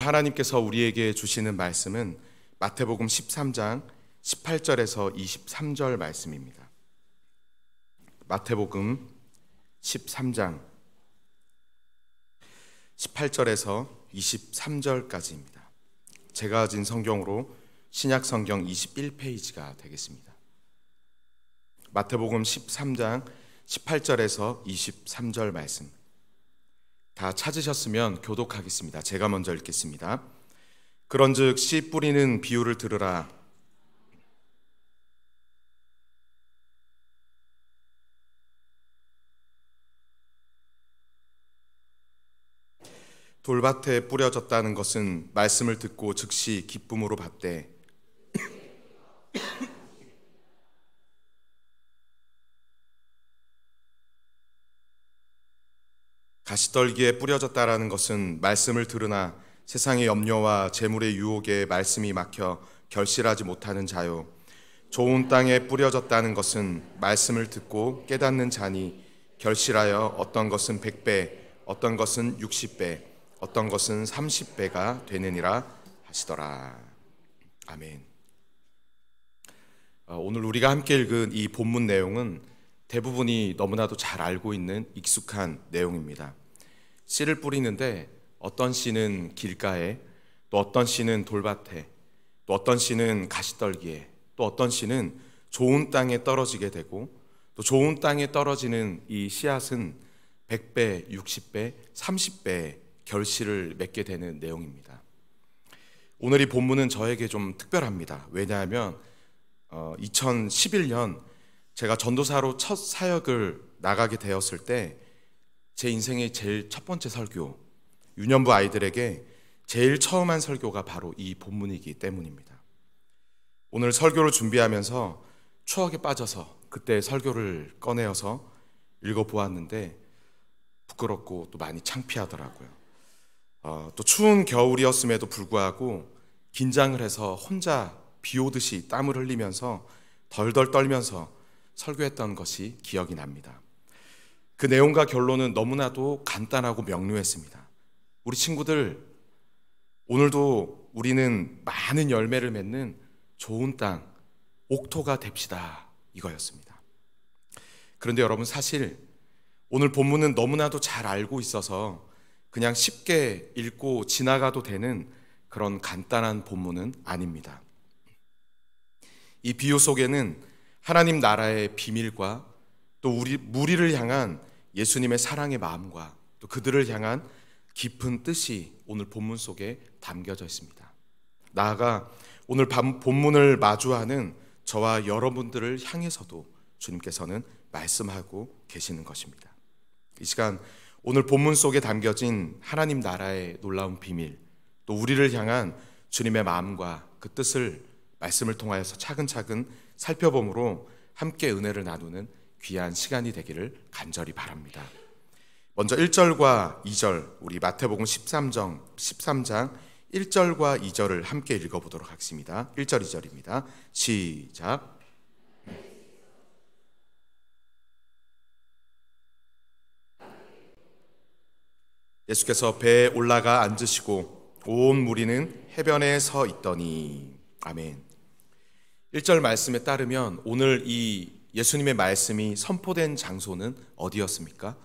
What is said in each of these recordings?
하나님께서 우리에게 주시는 말씀은 마태복음 13장 18절에서 23절 말씀입니다. 마태복음 13장 18절에서 23절까지입니다. 제가 가진 성경으로 신약 성경 21페이지가 되겠습니다. 마태복음 13장 18절에서 23절 말씀. 다 찾으셨으면 교독하겠습니다. 제가 먼저 읽겠습니다. 그런즉 씨 뿌리는 비유를 들으라. 돌밭에 뿌려졌다는 것은 말씀을 듣고 즉시 기쁨으로 받되 가시떨기에 뿌려졌다라는 것은 말씀을 들으나 세상의 염려와 재물의 유혹에 말씀이 막혀 결실하지 못하는 자요. 좋은 땅에 뿌려졌다는 것은 말씀을 듣고 깨닫는 자니 결실하여 어떤 것은 100배, 어떤 것은 60배, 어떤 것은 30배가 되느니라 하시더라. 아멘. 오늘 우리가 함께 읽은 이 본문 내용은 대부분이 너무나도 잘 알고 있는 익숙한 내용입니다. 씨를 뿌리는데 어떤 씨는 길가에, 또 어떤 씨는 돌밭에, 또 어떤 씨는 가시떨기에, 또 어떤 씨는 좋은 땅에 떨어지게 되고, 또 좋은 땅에 떨어지는 이 씨앗은 100배, 60배, 30배 결실을 맺게 되는 내용입니다. 오늘 이 본문은 저에게 좀 특별합니다. 왜냐하면 2011년 제가 전도사로 첫 사역을 나가게 되었을 때 제 인생의 제일 첫 번째 설교, 유년부 아이들에게 제일 처음 한 설교가 바로 이 본문이기 때문입니다. 오늘 설교를 준비하면서 추억에 빠져서 그때 설교를 꺼내어서 읽어보았는데 부끄럽고 또 많이 창피하더라고요. 또 추운 겨울이었음에도 불구하고 긴장을 해서 혼자 비 오듯이 땀을 흘리면서 덜덜 떨면서 설교했던 것이 기억이 납니다. 그 내용과 결론은 너무나도 간단하고 명료했습니다. 우리 친구들, 오늘도 우리는 많은 열매를 맺는 좋은 땅, 옥토가 됩시다, 이거였습니다. 그런데 여러분, 사실 오늘 본문은 너무나도 잘 알고 있어서 그냥 쉽게 읽고 지나가도 되는 그런 간단한 본문은 아닙니다. 이 비유 속에는 하나님 나라의 비밀과 또 무리를 향한 예수님의 사랑의 마음과 또 그들을 향한 깊은 뜻이 오늘 본문 속에 담겨져 있습니다. 나아가 오늘 본문을 마주하는 저와 여러분들을 향해서도 주님께서는 말씀하고 계시는 것입니다. 이 시간 오늘 본문 속에 담겨진 하나님 나라의 놀라운 비밀, 또 우리를 향한 주님의 마음과 그 뜻을 말씀을 통하여서 차근차근 살펴봄으로 함께 은혜를 나누는 귀한 시간이 되기를 간절히 바랍니다. 먼저 1절과 2절, 우리 마태복음 13장 1절과 2절을 함께 읽어보도록 하겠습니다. 1절, 2절입니다. 시작. 예수께서 배에 올라가 앉으시고 온 무리는 해변에 서 있더니. 아멘. 1절 말씀에 따르면 오늘 이 예수님의 말씀이 선포된 장소는 어디였습니까?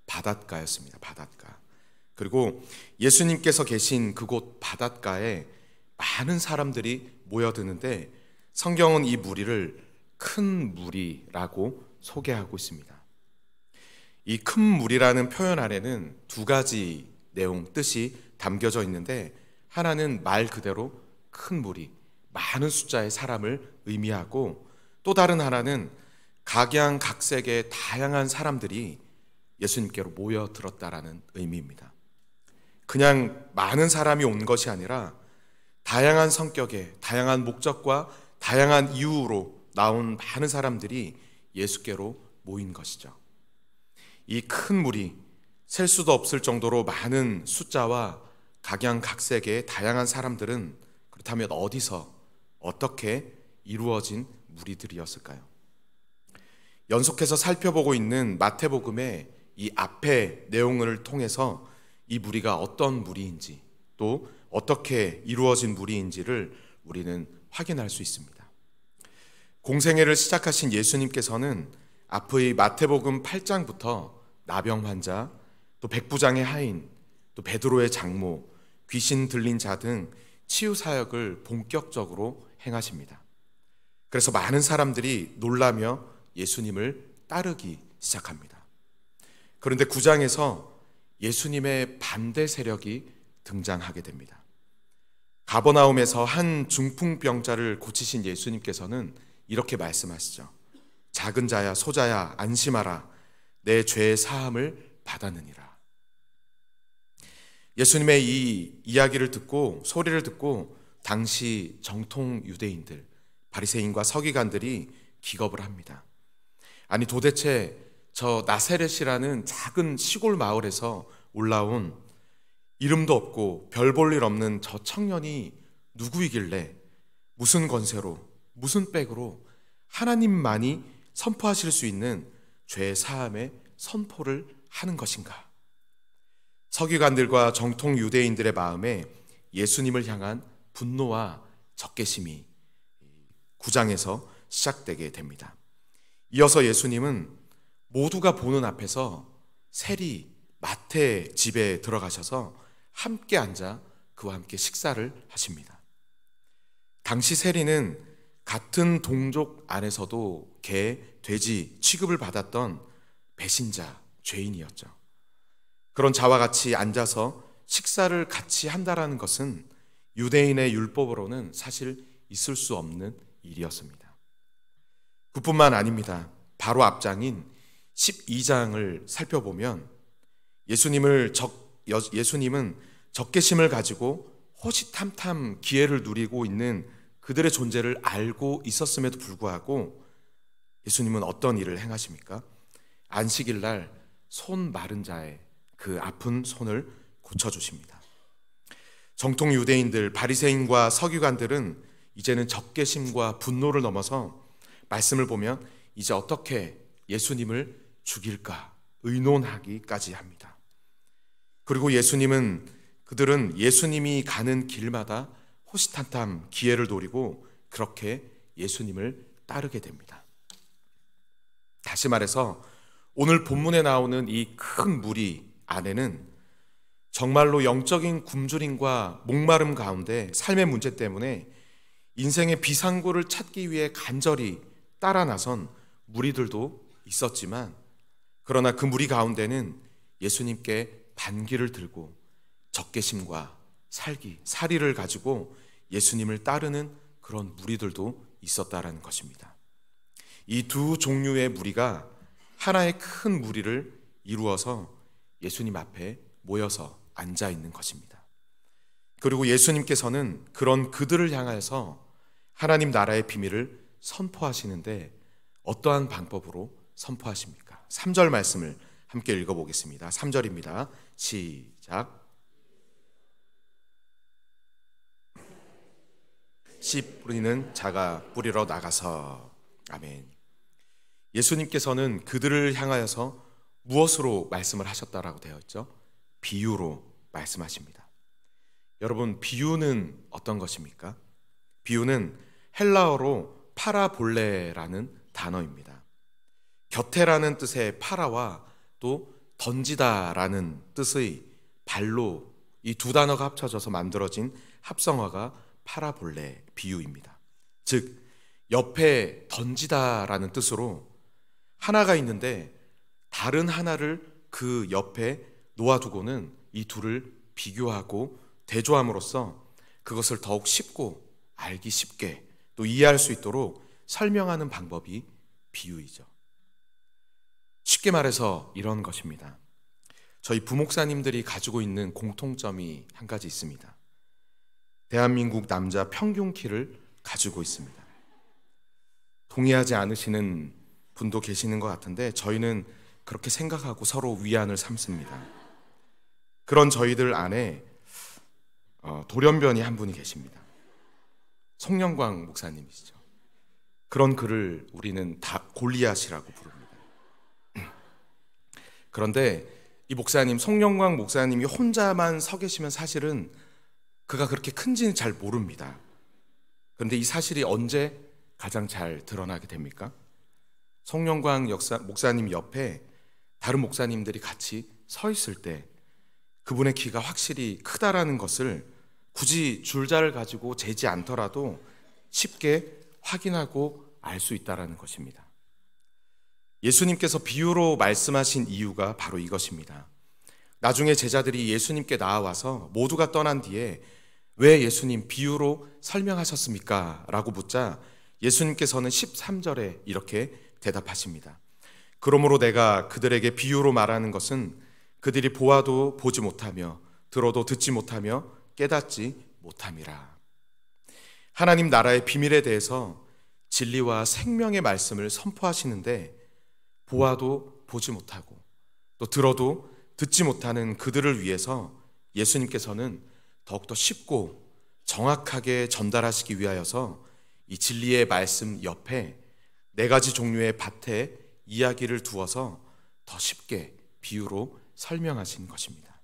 바닷가였습니다. 바닷가. 그리고 예수님께서 계신 그곳 바닷가에 많은 사람들이 모여드는데 성경은 이 무리를 큰 무리라고 소개하고 있습니다. 이 큰 무리라는 표현 안에는 두 가지 내용, 뜻이 담겨져 있는데 하나는 말 그대로 큰 무리, 많은 숫자의 사람을 의미하고 또 다른 하나는 각양각색의 다양한 사람들이 예수님께로 모여들었다라는 의미입니다. 그냥 많은 사람이 온 것이 아니라 다양한 성격의, 다양한 목적과 다양한 이유로 나온 많은 사람들이 예수께로 모인 것이죠. 이 큰 무리, 셀 수도 없을 정도로 많은 숫자와 각양각색의 다양한 사람들은 그렇다면 어디서 어떻게 이루어진 무리들이었을까요? 연속해서 살펴보고 있는 마태복음의 이 앞의 내용을 통해서 이 무리가 어떤 무리인지 또 어떻게 이루어진 무리인지를 우리는 확인할 수 있습니다. 공생애를 시작하신 예수님께서는 앞의 마태복음 8장부터 나병 환자, 또 백부장의 하인, 또 베드로의 장모, 귀신 들린 자 등 치유 사역을 본격적으로 행하십니다. 그래서 많은 사람들이 놀라며 예수님을 따르기 시작합니다. 그런데 9장에서 예수님의 반대 세력이 등장하게 됩니다. 가버나움에서 한 중풍병자를 고치신 예수님께서는 이렇게 말씀하시죠. 작은 자야 소자야 안심하라. 내 죄의 사함을 받았느니라. 예수님의 이 이야기를 듣고 소리를 듣고 당시 정통 유대인들, 바리새인과 서기관들이 기겁을 합니다. 아니 도대체 저 나사렛이라는 작은 시골 마을에서 올라온 이름도 없고 별 볼 일 없는 저 청년이 누구이길래 무슨 권세로 무슨 백으로 하나님만이 선포하실 수 있는 죄 사함의 선포를 하는 것인가? 서기관들과 정통 유대인들의 마음에 예수님을 향한 분노와 적개심이 9장에서 시작되게 됩니다. 이어서 예수님은 모두가 보는 앞에서 세리 마태 집에 들어가셔서 함께 앉아 그와 함께 식사를 하십니다. 당시 세리는 같은 동족 안에서도 개, 돼지 취급을 받았던 배신자, 죄인이었죠. 그런 자와 같이 앉아서 식사를 같이 한다라는 것은 유대인의 율법으로는 사실 있을 수 없는 일이었습니다. 그뿐만 아닙니다. 바로 앞장인 12장을 살펴보면 예수님은 적개심을 가지고 호시탐탐 기회를 누리고 있는 그들의 존재를 알고 있었음에도 불구하고 예수님은 어떤 일을 행하십니까? 안식일 날 손 마른 자의 그 아픈 손을 고쳐주십니다. 정통 유대인들, 바리새인과 서기관들은 이제는 적개심과 분노를 넘어서 말씀을 보면 이제 어떻게 예수님을 죽일까 의논하기까지 합니다. 그리고 그들은 예수님이 가는 길마다 호시탐탐 기회를 노리고 그렇게 예수님을 따르게 됩니다. 다시 말해서 오늘 본문에 나오는 이 큰 무리 안에는 정말로 영적인 굶주림과 목마름 가운데 삶의 문제 때문에 인생의 비상구를 찾기 위해 간절히 따라 나선 무리들도 있었지만 그러나 그 무리 가운데는 예수님께 반기를 들고 적개심과 사리를 가지고 예수님을 따르는 그런 무리들도 있었다라는 것입니다. 이 두 종류의 무리가 하나의 큰 무리를 이루어서 예수님 앞에 모여서 앉아 있는 것입니다. 그리고 예수님께서는 그런 그들을 향해서 하나님 나라의 비밀을 선포하시는데 어떠한 방법으로 선포하십니까? 3절 말씀을 함께 읽어보겠습니다. 3절입니다. 시작. 씨 뿌리는 자가 뿌리러 나가서. 아멘. 예수님께서는 그들을 향하여서 무엇으로 말씀을 하셨다라고 되어 있죠? 비유로 말씀하십니다. 여러분, 비유는 어떤 것입니까? 비유는 헬라어로 파라볼레라는 단어입니다. 곁에라는 뜻의 파라와 또 던지다라는 뜻의 발로 이 두 단어가 합쳐져서 만들어진 합성어가 파라볼레 비유입니다. 즉 옆에 던지다라는 뜻으로 하나가 있는데 다른 하나를 그 옆에 놓아두고는 이 둘을 비교하고 대조함으로써 그것을 더욱 쉽고 알기 쉽게 또 이해할 수 있도록 설명하는 방법이 비유이죠. 쉽게 말해서 이런 것입니다. 저희 부목사님들이 가지고 있는 공통점이 한 가지 있습니다. 대한민국 남자 평균 키를 가지고 있습니다. 동의하지 않으시는 분도 계시는 것 같은데 저희는 그렇게 생각하고 서로 위안을 삼습니다. 그런 저희들 안에 돌연변이 한 분이 계십니다. 송영광 목사님이시죠. 그런 그를 우리는 다 골리앗이라고 부릅니다. 그런데 이 목사님, 송영광 목사님이 혼자만 서 계시면 사실은 그가 그렇게 큰지는 잘 모릅니다. 그런데 이 사실이 언제 가장 잘 드러나게 됩니까? 송영광 목사님 옆에 다른 목사님들이 같이 서 있을 때 그분의 키가 확실히 크다라는 것을 굳이 줄자를 가지고 재지 않더라도 쉽게 확인하고 알 수 있다는 것입니다. 예수님께서 비유로 말씀하신 이유가 바로 이것입니다. 나중에 제자들이 예수님께 나와서 모두가 떠난 뒤에 왜 예수님 비유로 설명하셨습니까? 라고 묻자 예수님께서는 13절에 이렇게 대답하십니다. 그러므로 내가 그들에게 비유로 말하는 것은 그들이 보아도 보지 못하며 들어도 듣지 못하며 깨닫지 못함이라. 하나님 나라의 비밀에 대해서 진리와 생명의 말씀을 선포하시는데 보아도 보지 못하고 또 들어도 듣지 못하는 그들을 위해서 예수님께서는 더욱더 쉽고 정확하게 전달하시기 위하여서 이 진리의 말씀 옆에 4가지 종류의 밭에 이야기를 두어서 더 쉽게 비유로 설명하신 것입니다.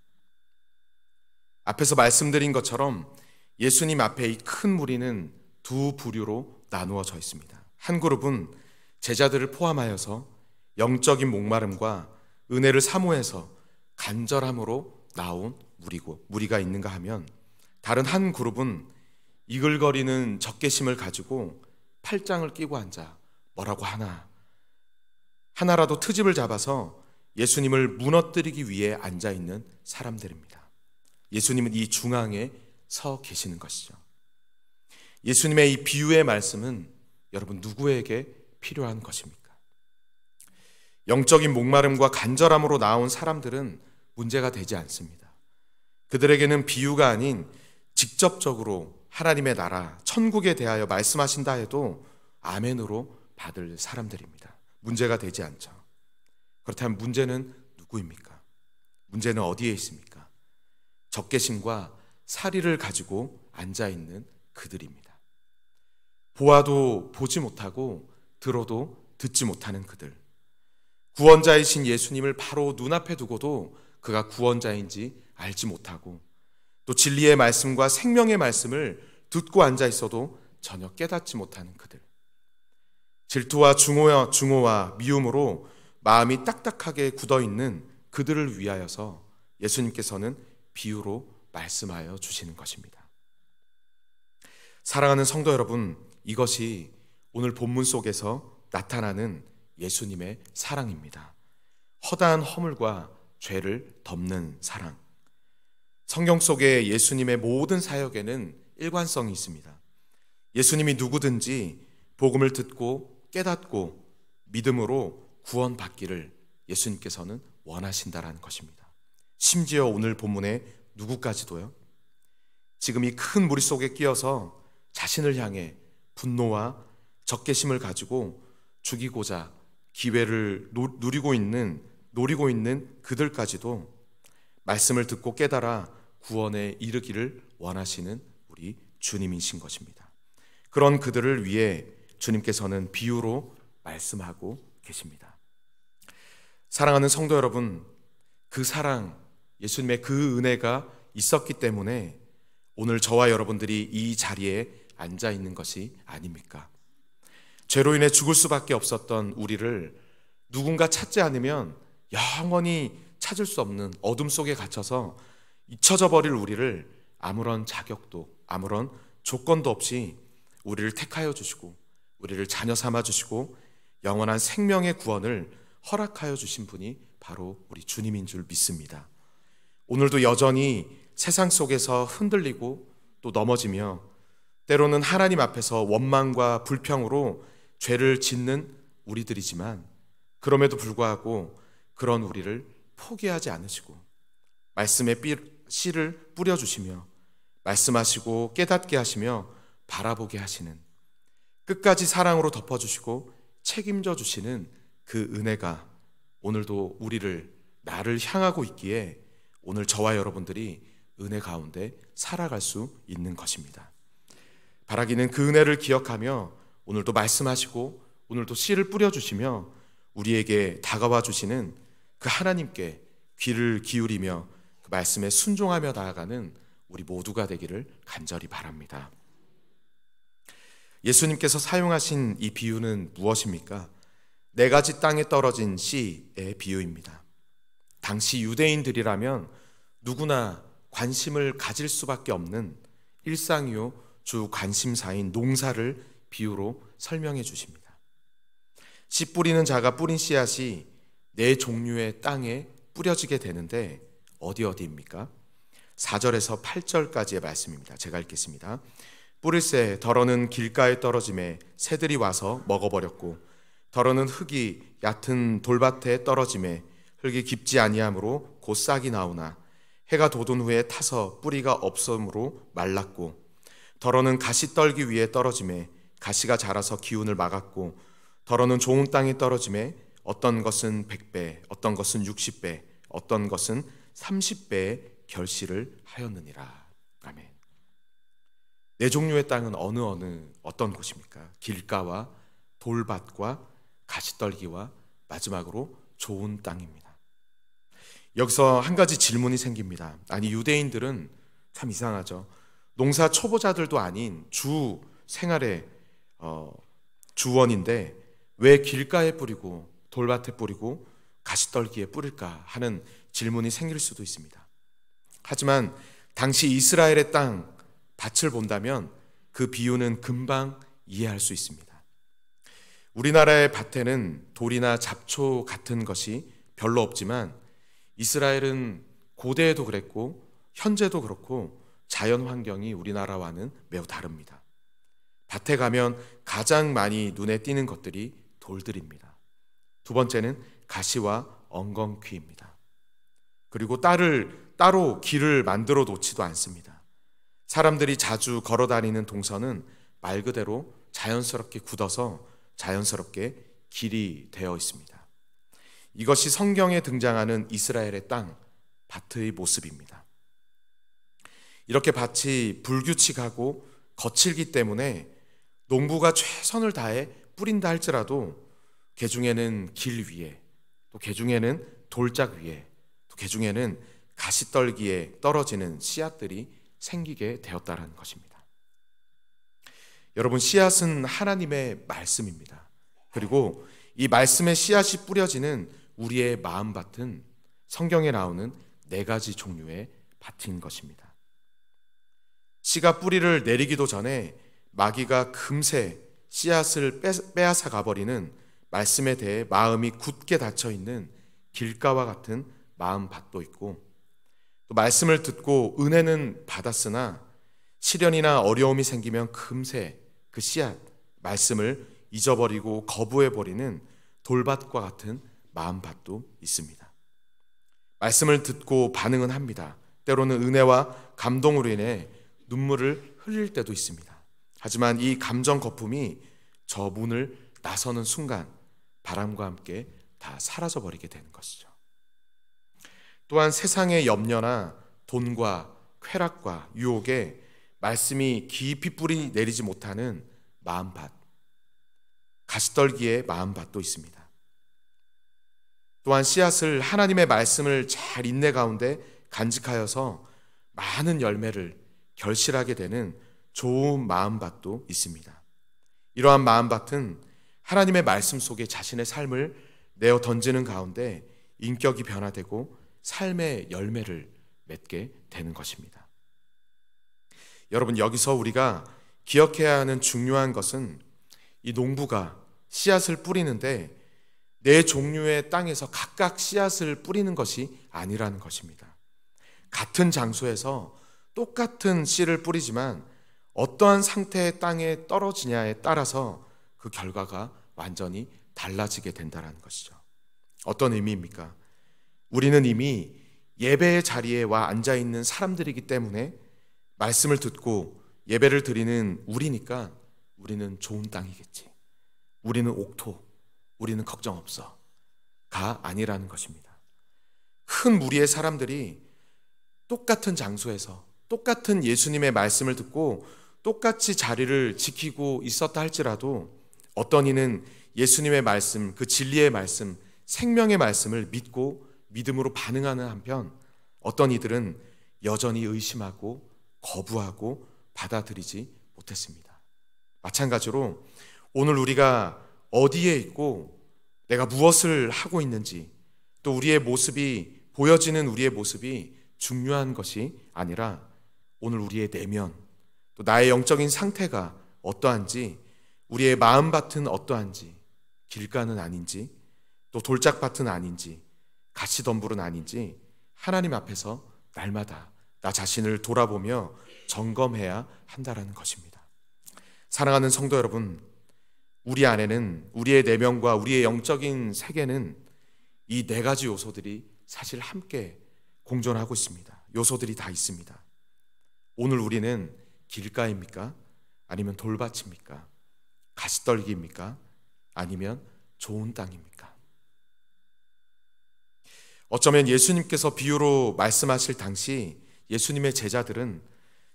앞에서 말씀드린 것처럼 예수님 앞에 이 큰 무리는 두 부류로 나누어져 있습니다. 한 그룹은 제자들을 포함하여서 영적인 목마름과 은혜를 사모해서 간절함으로 나온 무리가 있는가 하면, 다른 한 그룹은 이글거리는 적개심을 가지고 팔짱을 끼고 앉아 뭐라고 하나라도 트집을 잡아서 예수님을 무너뜨리기 위해 앉아있는 사람들입니다. 예수님은 이 중앙에 서 계시는 것이죠. 예수님의 이 비유의 말씀은 여러분 누구에게 필요한 것입니까? 영적인 목마름과 간절함으로 나온 사람들은 문제가 되지 않습니다. 그들에게는 비유가 아닌 직접적으로 하나님의 나라, 천국에 대하여 말씀하신다 해도 아멘으로 받을 사람들입니다. 문제가 되지 않죠. 그렇다면 문제는 누구입니까? 문제는 어디에 있습니까? 적개심과 사리를 가지고 앉아있는 그들입니다. 보아도 보지 못하고 들어도 듣지 못하는 그들, 구원자이신 예수님을 바로 눈앞에 두고도 그가 구원자인지 알지 못하고, 또 진리의 말씀과 생명의 말씀을 듣고 앉아 있어도 전혀 깨닫지 못하는 그들, 질투와 증오와 미움으로 마음이 딱딱하게 굳어있는 그들을 위하여서 예수님께서는 비유로 말씀하여 주시는 것입니다. 사랑하는 성도 여러분, 이것이 오늘 본문 속에서 나타나는 예수님의 사랑입니다. 허다한 허물과 죄를 덮는 사랑. 성경 속에 예수님의 모든 사역에는 일관성이 있습니다. 예수님이 누구든지 복음을 듣고 깨닫고 믿음으로 구원받기를 예수님께서는 원하신다라는 것입니다. 심지어 오늘 본문에 누구까지도요. 지금 이 큰 무리 속에 끼어서 자신을 향해 분노와 적개심을 가지고 죽이고자 기회를 노리고 있는 그들까지도 말씀을 듣고 깨달아 구원에 이르기를 원하시는 우리 주님이신 것입니다. 그런 그들을 위해 주님께서는 비유로 말씀하고 계십니다. 사랑하는 성도 여러분, 그 사랑, 예수님의 그 은혜가 있었기 때문에 오늘 저와 여러분들이 이 자리에 앉아 있는 것이 아닙니까? 죄로 인해 죽을 수밖에 없었던 우리를 누군가 찾지 않으면 영원히 찾을 수 없는 어둠 속에 갇혀서 잊혀져 버릴 우리를 아무런 자격도 아무런 조건도 없이 우리를 택하여 주시고 우리를 자녀 삼아 주시고 영원한 생명의 구원을 허락하여 주신 분이 바로 우리 주님인 줄 믿습니다. 오늘도 여전히 세상 속에서 흔들리고 또 넘어지며 때로는 하나님 앞에서 원망과 불평으로 죄를 짓는 우리들이지만, 그럼에도 불구하고 그런 우리를 포기하지 않으시고 말씀의 씨를 뿌려주시며 말씀하시고 깨닫게 하시며 바라보게 하시는, 끝까지 사랑으로 덮어주시고 책임져 주시는 그 은혜가 오늘도 나를 향하고 있기에 오늘 저와 여러분들이 은혜 가운데 살아갈 수 있는 것입니다. 바라기는 그 은혜를 기억하며 오늘도 말씀하시고 오늘도 씨를 뿌려주시며 우리에게 다가와 주시는 그 하나님께 귀를 기울이며 그 말씀에 순종하며 나아가는 우리 모두가 되기를 간절히 바랍니다. 예수님께서 사용하신 이 비유는 무엇입니까? 4가지 땅에 떨어진 씨의 비유입니다. 당시 유대인들이라면 누구나 관심을 가질 수밖에 없는 일상이요 주 관심사인 농사를 비유로 설명해 주십니다. 씨 뿌리는 자가 뿌린 씨앗이 4종류의 땅에 뿌려지게 되는데 어디입니까? 4절에서 8절까지의 말씀입니다. 제가 읽겠습니다. 뿌릴새 덜어는 길가에 떨어짐에 새들이 와서 먹어버렸고, 덜어는 흙이 얕은 돌밭에 떨어짐에 흙이 깊지 아니하므로 곧 싹이 나오나 해가 돋은 후에 타서 뿌리가 없으므로 말랐고, 덜어는 가시떨기 위에 떨어짐에 가시가 자라서 기운을 막았고, 덜어는 좋은 땅에 떨어짐에 어떤 것은 100배, 어떤 것은 60배, 어떤 것은 30배의 결실을 하였느니라. 아멘. 4종류의 땅은 어떤 곳입니까? 길가와 돌밭과 가시떨기와 마지막으로 좋은 땅입니다. 여기서 한 가지 질문이 생깁니다. 아니, 유대인들은 참 이상하죠. 농사 초보자들도 아닌 주 생활의 주원인데 왜 길가에 뿌리고 돌밭에 뿌리고 가시떨기에 뿌릴까 하는 질문이 생길 수도 있습니다. 하지만 당시 이스라엘의 땅 밭을 본다면 그 비유는 금방 이해할 수 있습니다. 우리나라의 밭에는 돌이나 잡초 같은 것이 별로 없지만 이스라엘은 고대에도 그랬고 현재도 그렇고 자연 환경이 우리나라와는 매우 다릅니다. 밭에 가면 가장 많이 눈에 띄는 것들이 돌들입니다. 2번째는 가시와 엉겅퀴입니다. 그리고 따로 길을 만들어 놓지도 않습니다. 사람들이 자주 걸어 다니는 동선은 말 그대로 자연스럽게 굳어서 자연스럽게 길이 되어 있습니다. 이것이 성경에 등장하는 이스라엘의 땅, 밭의 모습입니다. 이렇게 밭이 불규칙하고 거칠기 때문에 농부가 최선을 다해 뿌린다 할지라도 개중에는 길 위에, 또 개중에는 돌짝 위에, 또 개중에는 가시떨기에 떨어지는 씨앗들이 생기게 되었다는 것입니다. 여러분, 씨앗은 하나님의 말씀입니다. 그리고 이 말씀의 씨앗이 뿌려지는 우리의 마음밭은 성경에 나오는 4가지 종류의 밭인 것입니다. 씨가 뿌리를 내리기도 전에 마귀가 금세 씨앗을 빼앗아 가버리는 말씀에 대해 마음이 굳게 닫혀있는 길가와 같은 마음밭도 있고, 또 말씀을 듣고 은혜는 받았으나 시련이나 어려움이 생기면 금세 그 씨앗, 말씀을 잊어버리고 거부해버리는 돌밭과 같은 마음밭도 있습니다. 말씀을 듣고 반응은 합니다. 때로는 은혜와 감동으로 인해 눈물을 흘릴 때도 있습니다. 하지만 이 감정 거품이 저 문을 나서는 순간 바람과 함께 다 사라져버리게 되는 것이죠. 또한 세상의 염려나 돈과 쾌락과 유혹에 말씀이 깊이 뿌리 내리지 못하는 마음밭, 가시떨기의 마음밭도 있습니다. 또한 씨앗을 하나님의 말씀을 잘 인내 가운데 간직하여서 많은 열매를 결실하게 되는 좋은 마음밭도 있습니다. 이러한 마음밭은 하나님의 말씀 속에 자신의 삶을 내어 던지는 가운데 인격이 변화되고 삶의 열매를 맺게 되는 것입니다. 여러분, 여기서 우리가 기억해야 하는 중요한 것은 이 농부가 씨앗을 뿌리는데 4종류의 땅에서 각각 씨앗을 뿌리는 것이 아니라는 것입니다. 같은 장소에서 똑같은 씨를 뿌리지만 어떠한 상태의 땅에 떨어지냐에 따라서 그 결과가 완전히 달라지게 된다는 것이죠. 어떤 의미입니까? 우리는 이미 예배의 자리에 와 앉아있는 사람들이기 때문에 말씀을 듣고 예배를 드리는 우리니까 우리는 좋은 땅이겠지, 우리는 옥토, 우리는 걱정 없어 가 아니라는 것입니다. 큰 무리의 사람들이 똑같은 장소에서 똑같은 예수님의 말씀을 듣고 똑같이 자리를 지키고 있었다 할지라도 어떤 이는 예수님의 말씀, 그 진리의 말씀, 생명의 말씀을 믿고 믿음으로 반응하는 한편 어떤 이들은 여전히 의심하고 거부하고 받아들이지 못했습니다. 마찬가지로 오늘 우리가 어디에 있고 내가 무엇을 하고 있는지, 또 우리의 모습이, 보여지는 우리의 모습이 중요한 것이 아니라 오늘 우리의 내면, 또 나의 영적인 상태가 어떠한지, 우리의 마음밭은 어떠한지, 길가는 아닌지, 또 돌짝밭은 아닌지, 가시덤불은 아닌지 하나님 앞에서 날마다 나 자신을 돌아보며 점검해야 한다는 것입니다. 사랑하는 성도 여러분, 우리 안에는, 우리의 내면과 우리의 영적인 세계는 이 네 가지 요소들이 사실 함께 공존하고 있습니다. 요소들이 다 있습니다. 오늘 우리는 길가입니까? 아니면 돌밭입니까? 가시떨기입니까? 아니면 좋은 땅입니까? 어쩌면 예수님께서 비유로 말씀하실 당시 예수님의 제자들은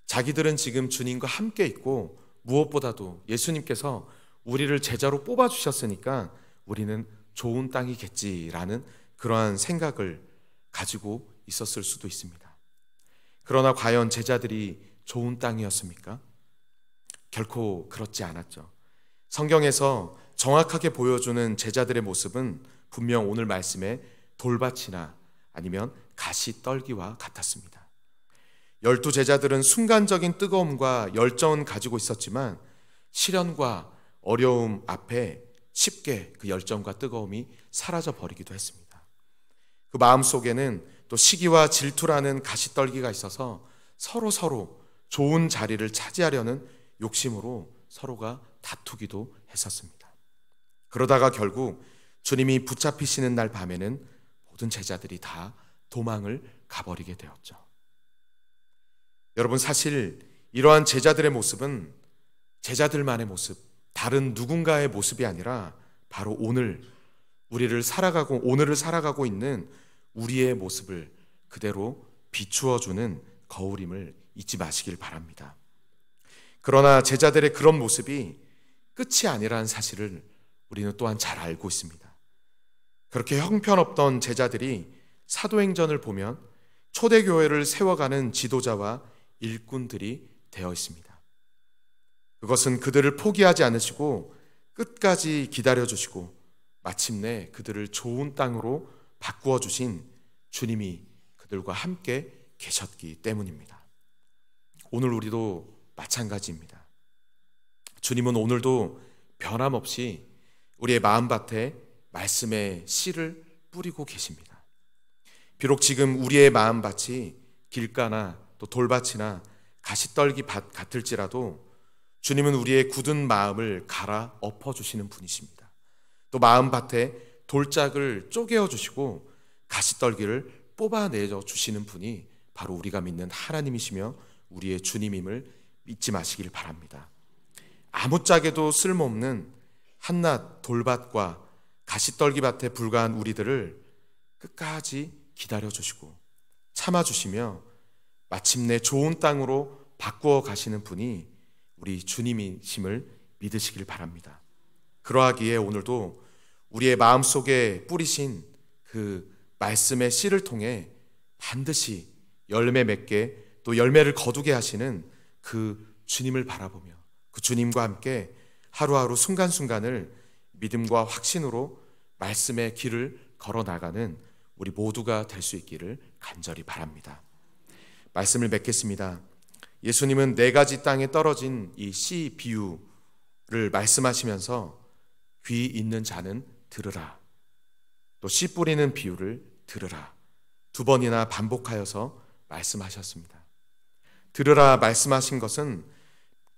자기들은 지금 주님과 함께 있고 무엇보다도 예수님께서 우리를 제자로 뽑아주셨으니까 우리는 좋은 땅이겠지라는 그러한 생각을 가지고 있었을 수도 있습니다. 그러나 과연 제자들이 좋은 땅이었습니까? 결코 그렇지 않았죠. 성경에서 정확하게 보여주는 제자들의 모습은 분명 오늘 말씀에 돌밭이나 아니면 가시떨기와 같았습니다. 12 제자들은 순간적인 뜨거움과 열정은 가지고 있었지만 시련과 어려움 앞에 쉽게 그 열정과 뜨거움이 사라져 버리기도 했습니다. 그 마음 속에는 또 시기와 질투라는 가시떨기가 있어서 서로 좋은 자리를 차지하려는 욕심으로 서로가 다투기도 했었습니다. 그러다가 결국 주님이 붙잡히시는 날 밤에는 모든 제자들이 다 도망을 가버리게 되었죠. 여러분, 사실 이러한 제자들의 모습은 제자들만의 모습, 다른 누군가의 모습이 아니라 바로 오늘을 살아가고 있는 우리의 모습을 그대로 비추어주는 거울임을 잊지 마시길 바랍니다. 그러나 제자들의 그런 모습이 끝이 아니라는 사실을 우리는 또한 잘 알고 있습니다. 그렇게 형편없던 제자들이 사도행전을 보면 초대교회를 세워가는 지도자와 일꾼들이 되어 있습니다. 그것은 그들을 포기하지 않으시고 끝까지 기다려주시고 마침내 그들을 좋은 땅으로 바꾸어 주신 주님이 그들과 함께 계셨기 때문입니다. 오늘 우리도 마찬가지입니다. 주님은 오늘도 변함없이 우리의 마음밭에 말씀의 씨를 뿌리고 계십니다. 비록 지금 우리의 마음밭이 길가나 또 돌밭이나 가시떨기 밭 같을지라도 주님은 우리의 굳은 마음을 갈아 엎어주시는 분이십니다. 또 마음밭에 돌짝을 쪼개어 주시고 가시떨기를 뽑아내어 주시는 분이 바로 우리가 믿는 하나님이시며 우리의 주님임을 잊지 마시길 바랍니다. 아무짝에도 쓸모없는 한낱 돌밭과 가시떨기밭에 불과한 우리들을 끝까지 기다려주시고 참아주시며 마침내 좋은 땅으로 바꾸어 가시는 분이 우리 주님이심을 믿으시길 바랍니다. 그러하기에 오늘도 우리의 마음속에 뿌리신 그 말씀의 씨를 통해 반드시 열매 맺게 또 열매를 거두게 하시는 그 주님을 바라보며 그 주님과 함께 하루하루 순간순간을 믿음과 확신으로 말씀의 길을 걸어나가는 우리 모두가 될 수 있기를 간절히 바랍니다. 말씀을 맺겠습니다. 예수님은 4가지 땅에 떨어진 이 씨 비유를 말씀하시면서 귀 있는 자는 들으라, 또 씨 뿌리는 비유를 들으라 2번이나 반복하여서 말씀하셨습니다. 들으라 말씀하신 것은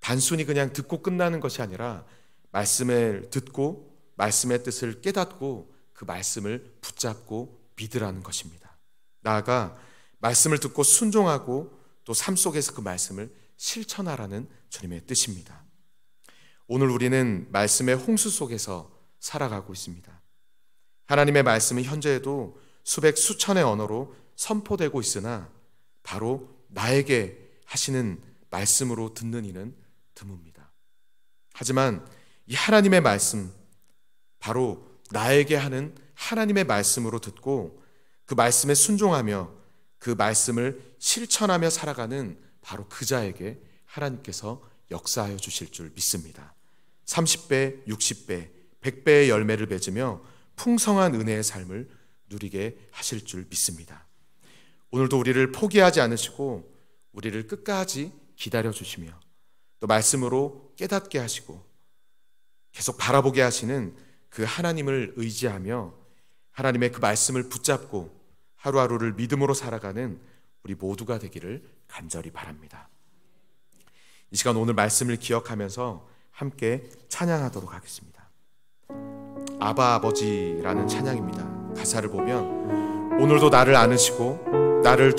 단순히 그냥 듣고 끝나는 것이 아니라 말씀을 듣고 말씀의 뜻을 깨닫고 그 말씀을 붙잡고 믿으라는 것입니다. 나아가 말씀을 듣고 순종하고 또 삶 속에서 그 말씀을 실천하라는 주님의 뜻입니다. 오늘 우리는 말씀의 홍수 속에서 살아가고 있습니다. 하나님의 말씀은 현재에도 수백 수천의 언어로 선포되고 있으나 바로 나에게 하시는 말씀으로 듣는 이는 드뭅니다. 하지만 이 하나님의 말씀, 바로 나에게 하는 하나님의 말씀으로 듣고 그 말씀에 순종하며 그 말씀을 실천하며 살아가는 바로 그 자에게 하나님께서 역사하여 주실 줄 믿습니다. 30배, 60배, 100배의 열매를 맺으며 풍성한 은혜의 삶을 누리게 하실 줄 믿습니다. 오늘도 우리를 포기하지 않으시고 우리를 끝까지 기다려 주시며 또 말씀으로 깨닫게 하시고 계속 바라보게 하시는 그 하나님을 의지하며 하나님의 그 말씀을 붙잡고 하루하루를 믿음으로 살아가는 우리 모두가 되기를 간절히 바랍니다. 이 시간 오늘 말씀을 기억하면서 함께 찬양하도록 하겠습니다. 아바 아버지라는 찬양입니다. 가사를 보면 오늘도 나를 안으시고 나를